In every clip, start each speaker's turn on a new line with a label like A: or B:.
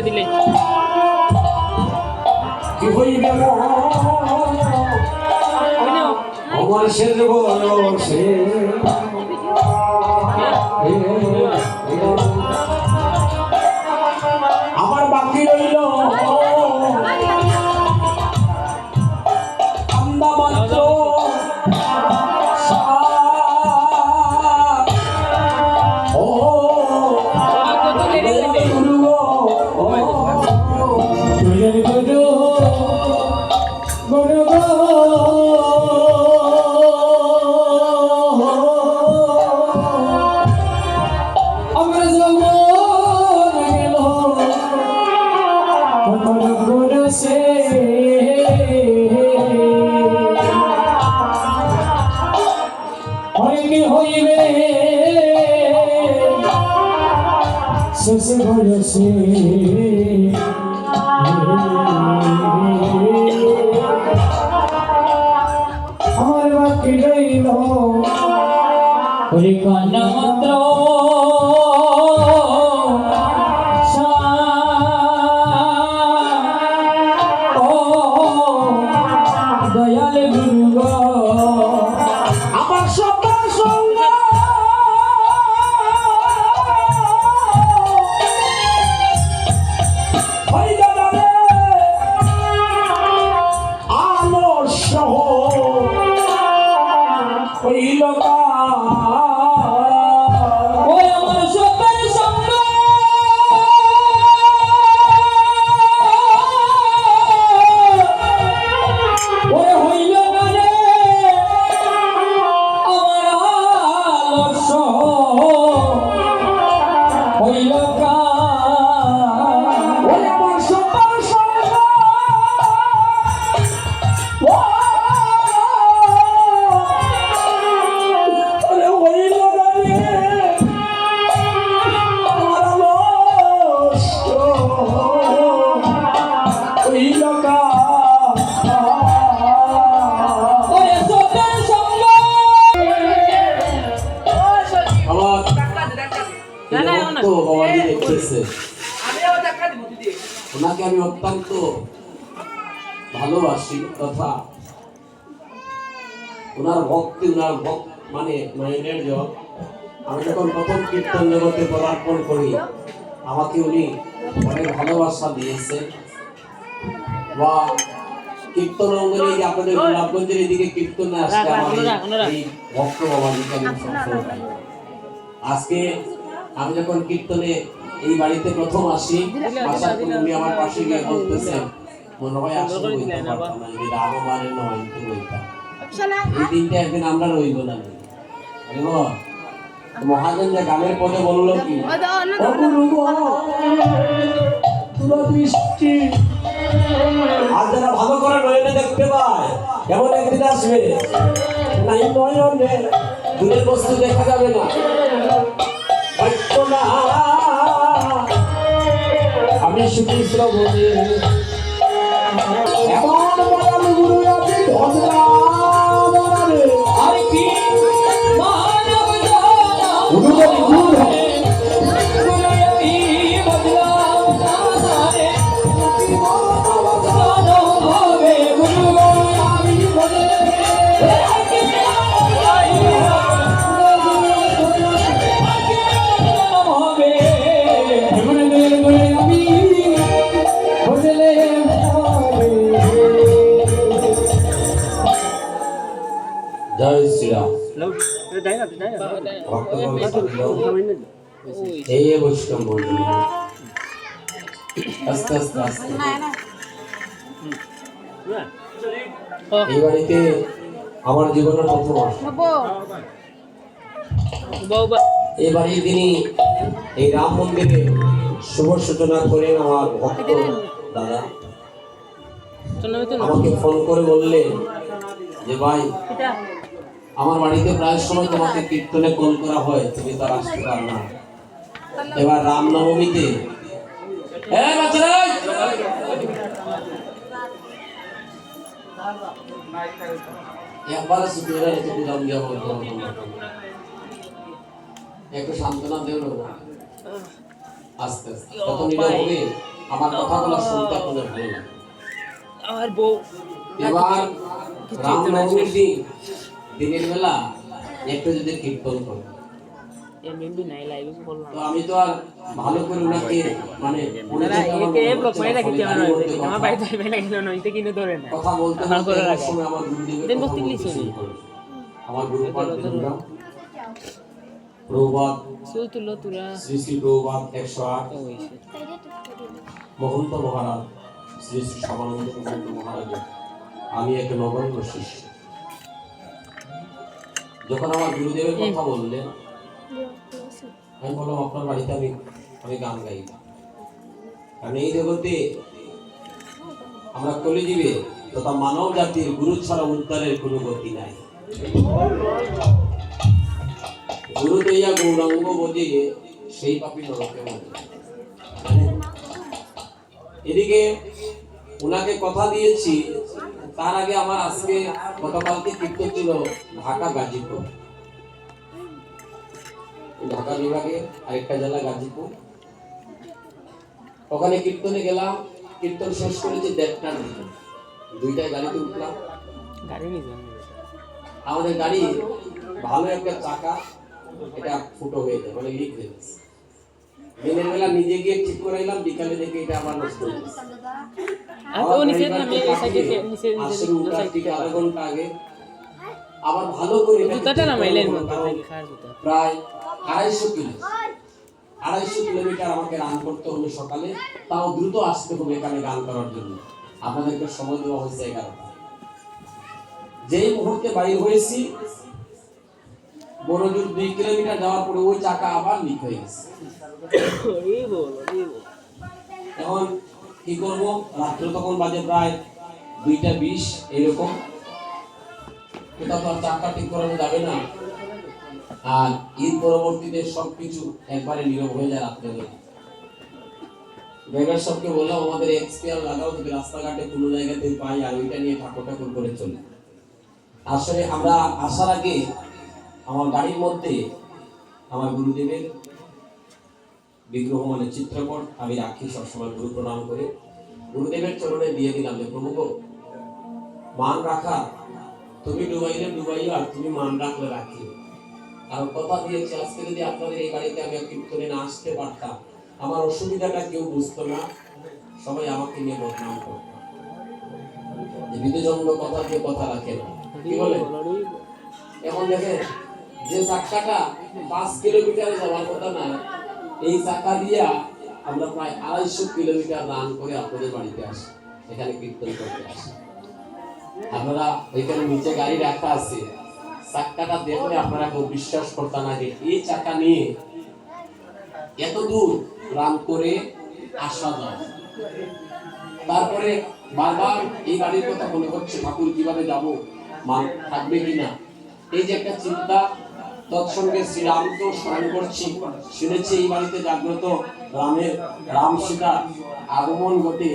A: দিলে
B: আমার শেষ বয়সে আমার বাকি রইল আমরা মাত্র
C: আমার বাকি রইল ওই কান্না মাত্র দয়াল গুরু গো আমার সবার সঙ্গ
B: ওনাকে আমি অত্যন্ত ভালোবাসি তথা ওনার ভক্তি মানে মাইন্ডের জল আমি যখন প্রথম কীর্তন জগতে পদার্পণ করি আমাকে উনি অনেক ভালোবাসা দিয়েছেন বা কীর্তন অঙ্গনে আপনাদের গোলাপগঞ্জের এদিকে কীর্তনে আসছে আমাদের এই ভক্ত বাবাজিকে আমি সবসময় পাই। আজকে আমি যখন কীর্তনে এই বাড়িতে প্রথম আসি আসার পর উনি আমার পাশে গিয়ে বলতেছেন মনে হয় আসলে বলতে পারতাম না যদি আরো মানে নয় তো বলতাম এই দিনটা একদিন আমরা রইব না মহাজন যে গানের পদে বললো কি দৃষ্টি আর যারা ভালো করে নয়নে দেখতে পায় এমন একদিন আসবে নাই নয়নে দূরের বস্তু দেখা যাবে না আমি শুধু শ্রবণে জয় শ্রীরাম। ভক্তগণ সাধুগণ, এই বৈষ্ণব মন্ডলী, আস্তে আস্তে আস্তে এই বাড়িতে আমার জীবনের প্রথম আসা। এই বাড়ির তিনি এই রাম মন্দিরে শুভ সূচনা করেন আমার ভক্ত দাদা। আমাকে ফোন করে বললেন যে ভাই, আমার বাড়িতে প্রায় সময় তোমাকে কীর্তনে কল করা হয়, তুমি তো আর আসতে পারো না। এবার রামনবমীতে একটু সান্ত্বনা দেও না, আস্তে আস্তে কত নীরব হবে, আমার কথাগুলো শুনতে আপনাদের ভালো লাগে।
A: আমার বউ
B: এবার রামনবমীর দিন দিনের বেলা একটু যদি কীর্তন করে,
A: এমবি নাই লাইভ করলাম
B: তো আমি তো আর ভালো করে ওনাকে মানে
A: একে ব্লক করে রাখি আমার বাড়িতে আইবে না কেন নইতে কিনে ধরে না
B: কথা বলতে
A: আমার করে
B: বলতে
A: রাখে।
B: সময় আমার গুরুদেবের
A: দেন
B: কথা
A: বস্তি
B: বলতে
A: লিখছি।
B: শুরু করে। আমার গুরুপাদ বেদুরাম প্রভুপাদ
A: সুল তুলো তুরা
B: শ্রী শ্রী প্রভুপাদ 108,
A: ওইছে
B: মহন্ত মহারাজ শ্রী শ্রী সমানন্দ মহন্ত মহারাজ, আমি এক নগণ্য শিষ্য। যখন আমার গুরুদেবের কথা বললেন, আমি বললাম আপনার বাড়িতে আমি গান গাই, কারণ এই জগতে আমরা কলিযুগে তথা মানব জাতির গুরু ছাড়া উদ্ধারের কোনো গতি নাই। গুরু দইয়া গৌরাঙ্গ বজিয়ে সেই পাপী নরকে মরে। এদিকে ওনাকে কথা দিয়েছি, তার আগে আমার আজকে গতকালকে কীর্তন ছিল ঢাকা গাজীপুর, ঢাকা বিভাগে আরেকটা জেলা গাজীপুর। ওখানে কীর্তনে গেলাম, কীর্তন শেষ করেছি 1:30টার দিকে, 2টায় গাড়িতে উঠলাম।
A: গাড়ি নিয়ে
B: আমাদের গাড়ি ভালো একটা চাকা, এটা ফুটো হয়ে যায়, মানে লিক হয়ে গেছে। দিনের বেলা নিজে গিয়ে ঠিক করাইলাম, বিকালে দেখে এটা আবার নষ্ট হয়ে গেছে।
A: ও নিচে আমি এই সাইডে নিচে
B: আসলে উঠার ঠিক আধা ঘন্টা আগে আবার ভালো করে এটা
A: জুতাটা নামাইলেন
B: ঠিক করবো, কারণ
A: খার জুতা
B: প্রায় 250 কিলোমিটার আমাকে রান করতে হবে সকালে, তাও দ্রুত আসতে হবে এখানে গান করার জন্য। আপনাদেরকে সময় দেওয়া হয়েছে 11টা। যেই মুহূর্তে বাইর হয়েছি, বড় জোর 2 কিলোমিটার যাওয়ার পরে ওই চাকা আবার লিক হয়ে গেছে।
A: এই বল
B: এখন কি করব, রাত্র তখন বাজে প্রায় 2টা 20 এরকম। এটা তো আর চাকা ঠিক করানো যাবে না, আর ঈদ পরবর্তীতে সবকিছু একবারে নীরব হয়ে যায় রাত্রে বেলা। ড্রাইভার সবকে বললাম আমাদের এক্সপিআর লাগাও, যদি রাস্তাঘাটে কোনো জায়গাতে পাই আর ওইটা নিয়ে ঠাকুর ঠাকুর করে চলি। আসলে আমরা আসার আগে আমার গাড়ির মধ্যে আমার গুরুদেবের বিগ্রহ মানে চিত্রপট আমি রাখি, সবসময় গুরু প্রণাম করে গুরুদেবের চরণে দিয়ে দিলাম যে প্রভু গো, মান রাখা, তুমি ডুবাইলে ডুবাইও, আর তুমি মান রাখলে রাখি। আর কথা দিয়েছি আজকে যদি আপনাদের এই বাড়িতে আমি কীর্তনে না আসতে পারতাম, আমার অসুবিধাটা কেউ বুঝতো না, সবাই আমাকে নিয়ে বদনাম করতো। বিধুজন্ম কথা দিয়ে কথা রাখে না, কি বলে? এখন দেখেন, যে চাকাটা 5 কিলোমিটারে যাওয়ার কথা না, এই চাকা দিয়া আমরা প্রায় 250 কিলোমিটার রান করে আপনাদের বাড়িতে আসি, এখানে কীর্তন করতে আসি। আপনারা ওইখানে নিচে গাড়ি রাখা আছে, চাকাটা দেখলে আপনারা কেউ বিশ্বাস করতে না যে এই চাকা নিয়ে এত দূর রান করে আসা যায়। তারপরে বারবার এই গাড়ির কথা মনে হচ্ছে, ঠাকুর কিভাবে যাব, মান থাকবে কিনা, এই যে একটা চিন্তা। তৎসঙ্গে শ্রীরামকে স্মরণ করছি, শুনেছি এই বাড়িতে জাগ্রত রাম সীতা আগমন ঘটে,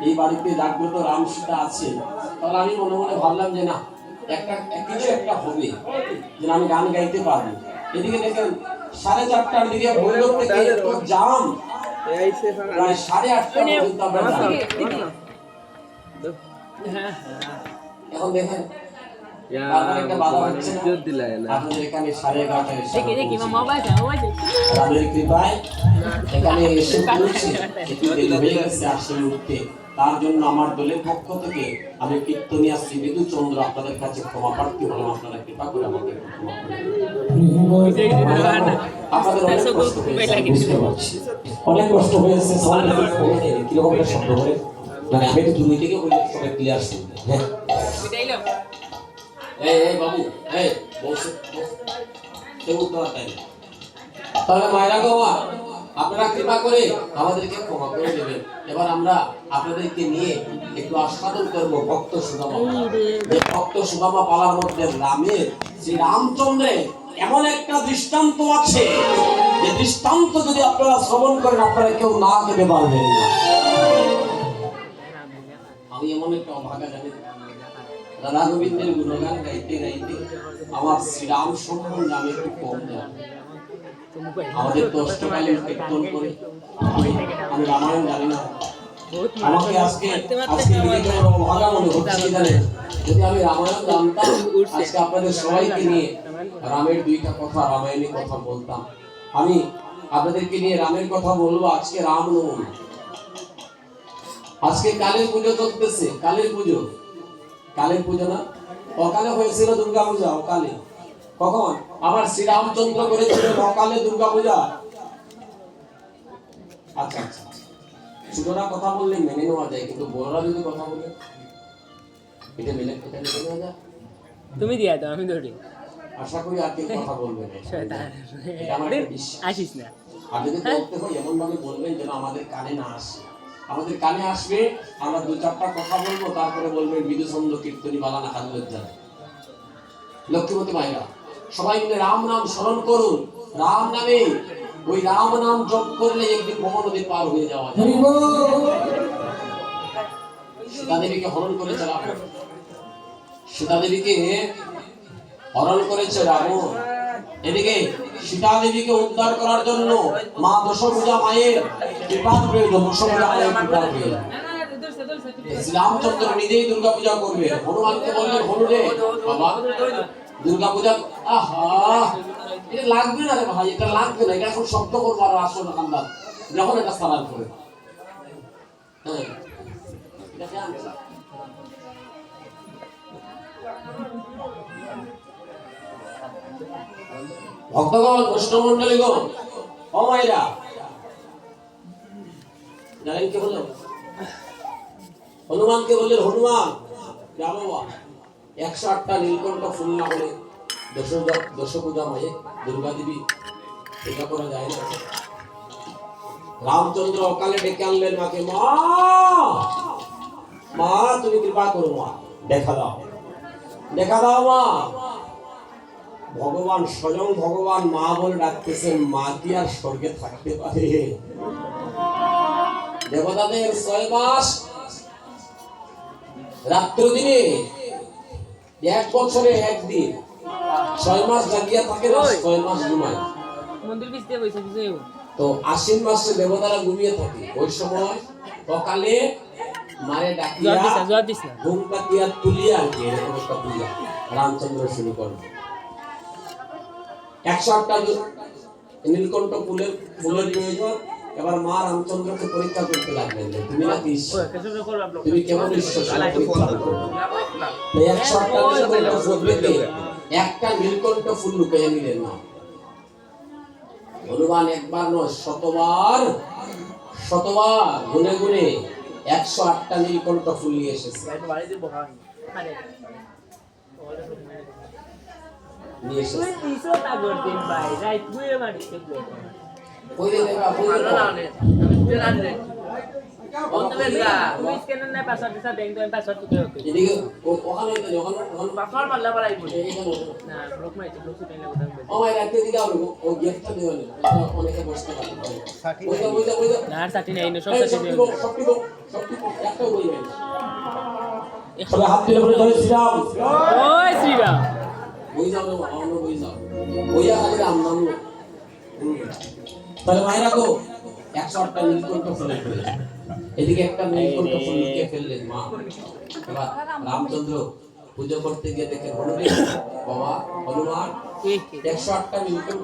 B: এই বাড়িতে জাগ্রত রাম সীতা আছে। তাহলে আমি মনে মনে ভাবলাম যে না, কিছু একটা হবে, যে আমি গান গাইতে পারবো। এদিকে দেখেন 4:30টার দিকে বৈরব থেকে জাম, প্রায় 8:30টা পর্যন্ত আমরা যাই। এখন দেখেন তারপরে একটা বাধা হচ্ছে না, আপনাদের এখানে 11:30টায় এসে
A: দেখি মামা বাইছে
B: তাদের কৃপায় এখানে এসে পৌঁছে একটু দেরি হয়ে গেছে আসলে উঠতে। তার জন্য আমার দলের পক্ষ থেকে আমি কীর্তনিয়া শ্রী বিদুচন্দ্র আপনাদের কাছে ক্ষমা প্রার্থী হলাম। আপনারা কৃপা করে আমাকে ক্ষমা করে দিন। আপনাদের অনেক কষ্ট হয়েছে, আমি বুঝতে পারছি। অনেক কষ্ট হয়েছে, সবাই কিরকম একটা শব্দ করে, মানে আমি একটু দূর থেকে বললে সবাই ক্লিয়ার শুনবে। হ্যাঁ এই বাবু, এই বসে কেউ তো তাই না। তাহলে মায়েরা গো, আপনারা কৃপা করে আমাদেরকে ক্ষমা করে দেবেন। এবার আমরা আপনাদেরকে নিয়ে একটু আস্বাদন করব ভক্ত সুদামা। যে ভক্ত সুদামা পালার মধ্যে রামের, শ্রী রামচন্দ্রের এমন একটা দৃষ্টান্ত আছে, যে দৃষ্টান্ত যদি আপনারা শ্রবণ করেন আপনারা কেউ না খেতে পারবেন না। আমি এমন একটা অভাগা জানি, রাধা গোবিন্দের গুণগান গাইতে গাইতে আমার শ্রীরাম সম্বন্ধে আমি একটু কম জানি। আমাদের তো অষ্টকালীন কীর্তন করে আমি রামায়ণ জানি না। আমাকে আজকে অভাগা মনে হচ্ছে, যদি আমি রামায়ণ জানতাম আজকে আপনাদের সবাইকে নিয়ে রামের দুইটা কথা, রামায়ণের কথা বলতাম। আমি আপনাদেরকে নিয়ে রামের কথা বলবো। আজকে রামনবমী, আজকে কালীর পুজো চলতেছে। কালীর পুজো, কালীর পুজো না, অকালে হয়েছিল দুর্গা পূজা। অকালে কখন? আমার শ্রীরামচন্দ্র করেছিলেন অকালে দুর্গা পূজা। আচ্ছা আচ্ছা, ছোটরা কথা বললে মেনে নেওয়া যায়, কিন্তু বড়রা যদি কথা বলে এটা মেনে নেওয়া যায়?
A: তুমি দিয়া দাও, আমি ধরি।
B: আশা করি আর কেউ কথা বলবে না। এটা আমার একটা বিশ্বাস।
A: আসিস না,
B: আর যদি বলতে হয় এমন ভাবে বলবেন যেন আমাদের কানে না আসে। আমাদের কানে আসবে, আমরা দু চারটা কথা বলবো, তারপরে বলবেন বিদুচন্দ্র কীর্তনী বালানা হাজলজ্জা। লক্ষ্মীপতি মায়েরা সবাই মিলে রাম নাম স্মরণ করুন। রাম নামে, ওই রাম নাম জপ করলে একদিন মোহ নদী পার হয়ে যাওয়া যায়। সীতা দেবীকে হরণ করেছে রাবণ, সীতা দেবীকে হরণ করেছে রাবণ। এদিকে সীতা দেবীকে উদ্ধার করার জন্য মা দশভুজা মায়ের কৃপার প্রয়োজন। দশভুজা মায়ের কৃপার প্রয়োজন। রামচন্দ্র নিজেই দুর্গা পূজা করবে। হনুমানকে বললেন, হনুরে বাবা দুর্গা পূজা, আহা এটা লাগবে না রে ভাই, এটা লাগবে না, এটা এখন শব্দ করবো আর আসো না কান্দার যখন এটা সালাম করে। হ্যাঁ ভক্তগণ, বৈষ্ণব মন্ডলীগণ, ও মায়েরা, জানেন কে বললেন? হনুমানকে বললেন, হনুমান যাবো 108টা নীলকণ্ঠ ফুল না হলে দশভুজা মায়ে দুর্গা দেবী এটা করা যায় না। রামচন্দ্র অকালে ডেকে আনলেন মাকে, মা মা তুমি কৃপা করো, মা দেখা দাও, দেখা দাও মা। ভগবান স্বয়ং ভগবান মা বলে ডাকতেছেন। মা কি আর স্বর্গে থাকতে পারে? দেবতাদের 6 মাস রাত্র দিনে, 1 বছরে 1 দিন, 6 মাস জাগিয়া থাকে না, 6 মাস ঘুমায়।
A: মন্দির পিছতে বসে কিছু
B: তো আশ্বিন মাসে দেবতারা ঘুমিয়ে থাকে। ওই সময় সকালে মারে ডাকিয়া ঘুম পাতিয়া তুলিয়া আর কি এরকম একটা পূজা রামচন্দ্র শুরু করবে। 108টা নীলকণ্ঠ ফুলের প্রয়োজন। এবার মা রামচন্দ্রকে পরীক্ষা করতে লাগলেন যে তুমি নাকি ঈশ্বর, তুমি কেমন ঈশ্বর সেটা পরীক্ষা করবে। 108টা নীলকণ্ঠ ফুল পেতে একটা নীলকণ্ঠ ফুল লুকিয়ে নিলেন মা। হনুমান একবার নয়, শতবার গুনে গুনে 108টা নীলকণ্ঠ ফুল নিয়ে এসেছে। তাহলে মায়েরা গো, 108টা নীলকণ্ঠ ফুলের প্রয়োজন। এদিকে একটা নীলকণ্ঠ ফুল লুকিয়ে ফেললেন মা। এবার রামচন্দ্র পুজো করতে গিয়ে দেখে, বাবা হনুমান 108টা নীলকণ্ঠ